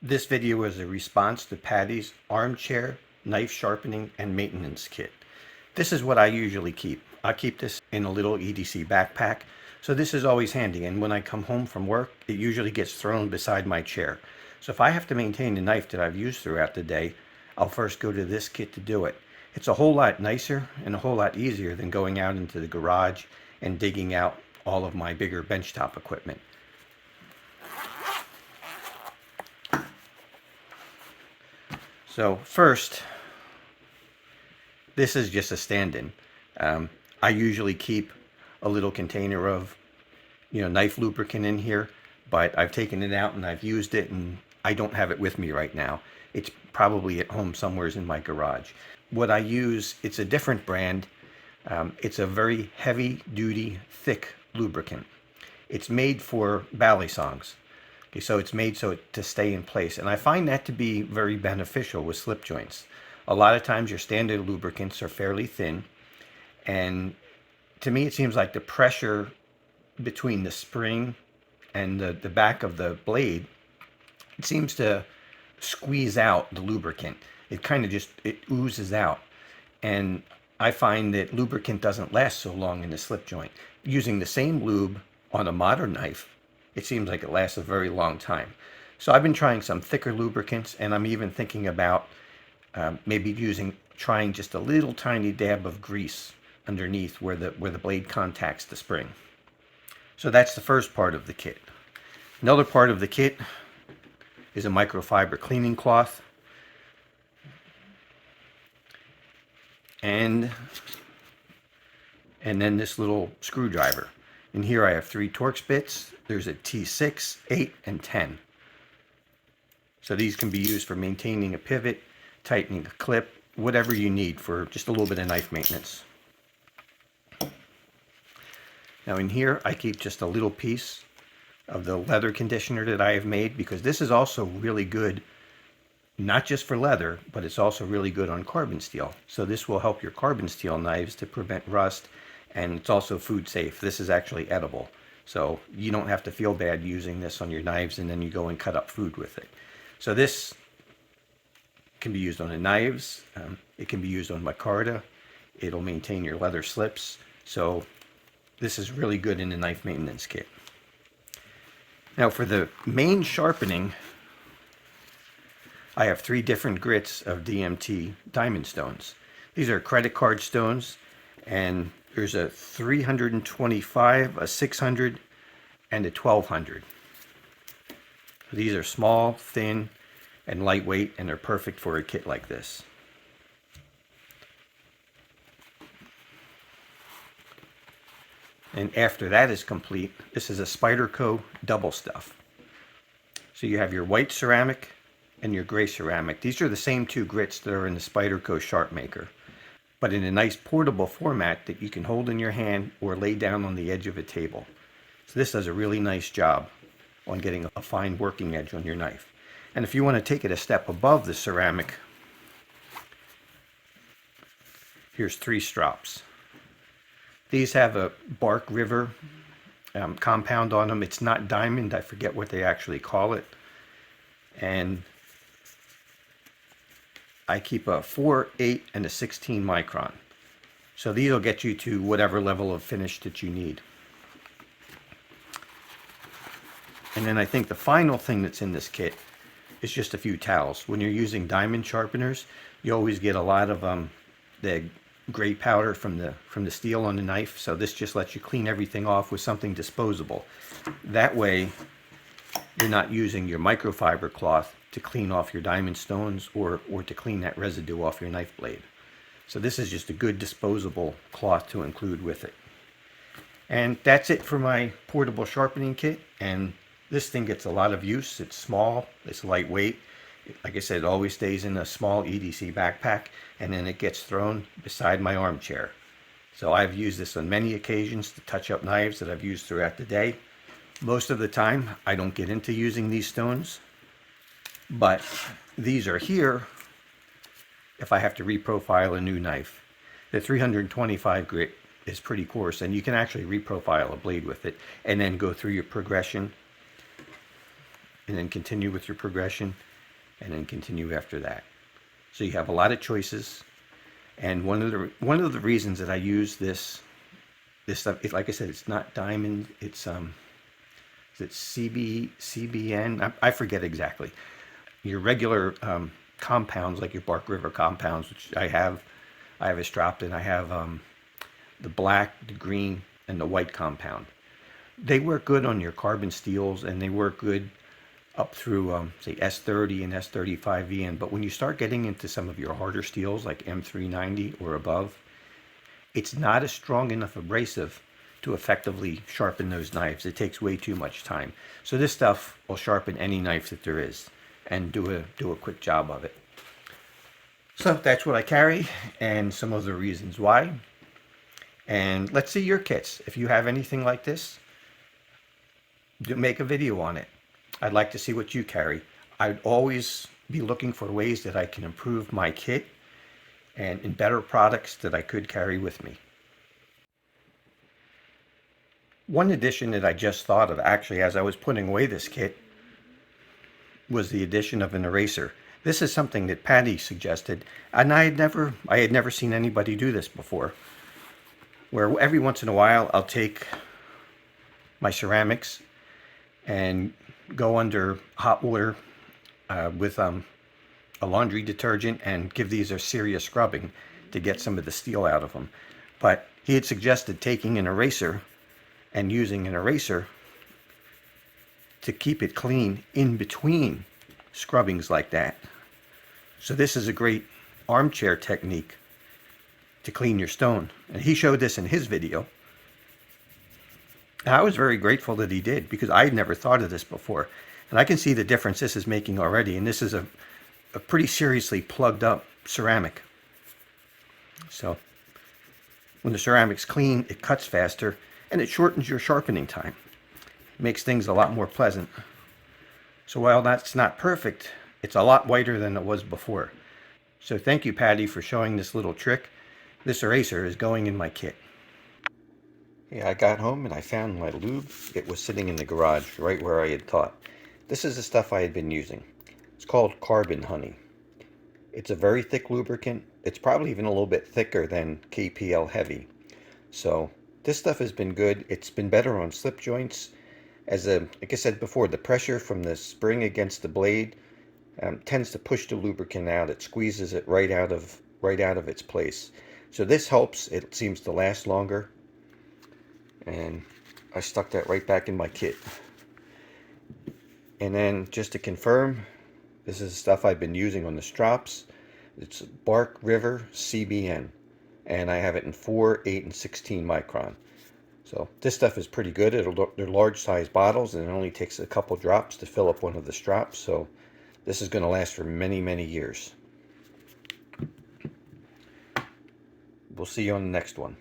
This video is a response to Patty's Armchair Knife Sharpening and Maintenance Kit. This is what I usually keep. I keep this in a little EDC backpack, so this is always handy, and when I come home from work, it usually gets thrown beside my chair. So if I have to maintain a knife that I've used throughout the day, I'll first go to this kit to do it. It's a whole lot nicer and a whole lot easier than going out into the garage and digging out all of my bigger benchtop equipment. So first, this is just a stand-in. I usually keep a little container of, knife lubricant in here, but I've taken it out and I've used it and I don't have it with me right now. It's probably at home somewhere in my garage. What I use, it's a different brand. It's a very heavy-duty, thick lubricant. It's made for ballet songs. Okay, so it's made to stay in place, and I find that to be very beneficial with slip joints. A lot of times your standard lubricants are fairly thin, and to me it seems like the pressure between the spring and the back of the blade, it seems to squeeze out the lubricant. It kind of it oozes out, and I find that lubricant doesn't last so long in the slip joint. Using the same lube on a modern knife, it seems like it lasts a very long time. So I've been trying some thicker lubricants, and I'm even thinking about trying just a little tiny dab of grease underneath where the blade contacts the spring. So that's the first part of the kit. Another part of the kit is a microfiber cleaning cloth. And then this little screwdriver. In here I have 3 Torx bits. There's a T6, 8, and 10. So these can be used for maintaining a pivot, tightening a clip, whatever you need for just a little bit of knife maintenance. Now in here I keep just a little piece of the leather conditioner that I have made, because this is also really good, not just for leather, but it's also really good on carbon steel. So this will help your carbon steel knives to prevent rust, and it's also food safe. This is actually edible, so you don't have to feel bad using this on your knives and then you go and cut up food with it. So this can be used on the knives, it can be used on micarta, it'll maintain your leather slips, so this is really good in the knife maintenance kit. Now for the main sharpening, I have 3 different grits of DMT diamond stones. These are credit card stones, and there's a 325, a 600, and a 1200. These are small, thin, and lightweight, and they're perfect for a kit like this. And after that is complete, this is a Spyderco double stuff. So you have your white ceramic and your gray ceramic. These are the same 2 grits that are in the Spyderco Sharp Maker, but in a nice portable format that you can hold in your hand or lay down on the edge of a table. So this does a really nice job on getting a fine working edge on your knife. And if you want to take it a step above the ceramic, here's 3 strops. These have a Bark River compound on them. It's not diamond, I forget what they actually call it. And I keep a 4, 8, and a 16 micron. So these will get you to whatever level of finish that you need. And then I think the final thing that's in this kit is just a few towels. When you're using diamond sharpeners, you always get a lot of the gray powder from the steel on the knife. So this just lets you clean everything off with something disposable. That way you're not using your microfiber cloth to clean off your diamond stones or to clean that residue off your knife blade. So this is just a good disposable cloth to include with it. And that's it for my portable sharpening kit. And this thing gets a lot of use. It's small, it's lightweight. Like I said, it always stays in a small EDC backpack, and then it gets thrown beside my armchair. So I've used this on many occasions to touch up knives that I've used throughout the day. Most of the time, I don't get into using these stones, but these are here if I have to reprofile a new knife. The 325 grit is pretty coarse, and you can actually reprofile a blade with it and then go through your progression and then continue with your progression and then continue after that. So you have a lot of choices. And one of the reasons that I use this stuff, like I said, it's not diamond. It's is it CBN? I forget exactly. Your regular compounds, like your Bark River compounds, which I have a strop, and I have the black, the green, and the white compound. They work good on your carbon steels, and they work good up through say S30 and S35VN. But when you start getting into some of your harder steels like M390 or above, it's not a strong enough abrasive to effectively sharpen those knives. It takes way too much time. So this stuff will sharpen any knife that there is and do a quick job of it. So that's what I carry and some of the reasons why. And let's see your kits. If you have anything like this, make a video on it. I'd like to see what you carry. I'd always be looking for ways that I can improve my kit and in better products that I could carry with me. One addition that I just thought of actually as I was putting away this kit was the addition of an eraser. This is something that Patty suggested, and I had never seen anybody do this before. Where every once in a while I'll take my ceramics and go under hot water with a laundry detergent and give these a serious scrubbing to get some of the steel out of them. But he had suggested taking an eraser and using an eraser to keep it clean in between scrubbings like that. So this is a great armchair technique to clean your stone. And he showed this in his video. And I was very grateful that he did, because I had never thought of this before. And I can see the difference this is making already. And this is a pretty seriously plugged up ceramic. So when the ceramic's clean, it cuts faster and it shortens your sharpening time. It makes things a lot more pleasant. So while that's not perfect, it's a lot whiter than it was before. So thank you, Patty, for showing this little trick. This eraser is going in my kit. Yeah, I got home and I found my lube. It was sitting in the garage right where I had thought. This is the stuff I had been using. It's called Carbon Honey. It's a very thick lubricant. It's probably even a little bit thicker than KPL Heavy. So this stuff has been good. It's been better on slip joints. Like I said before, the pressure from the spring against the blade tends to push the lubricant out. It squeezes it right out of its place. So this helps. It seems to last longer. And I stuck that right back in my kit. And then just to confirm, this is the stuff I've been using on the strops. It's Bark River CBN. And I have it in 4, 8, and 16 micron. So this stuff is pretty good. They're large size bottles, and it only takes a couple drops to fill up one of the strops. So this is going to last for many, many years. We'll see you on the next one.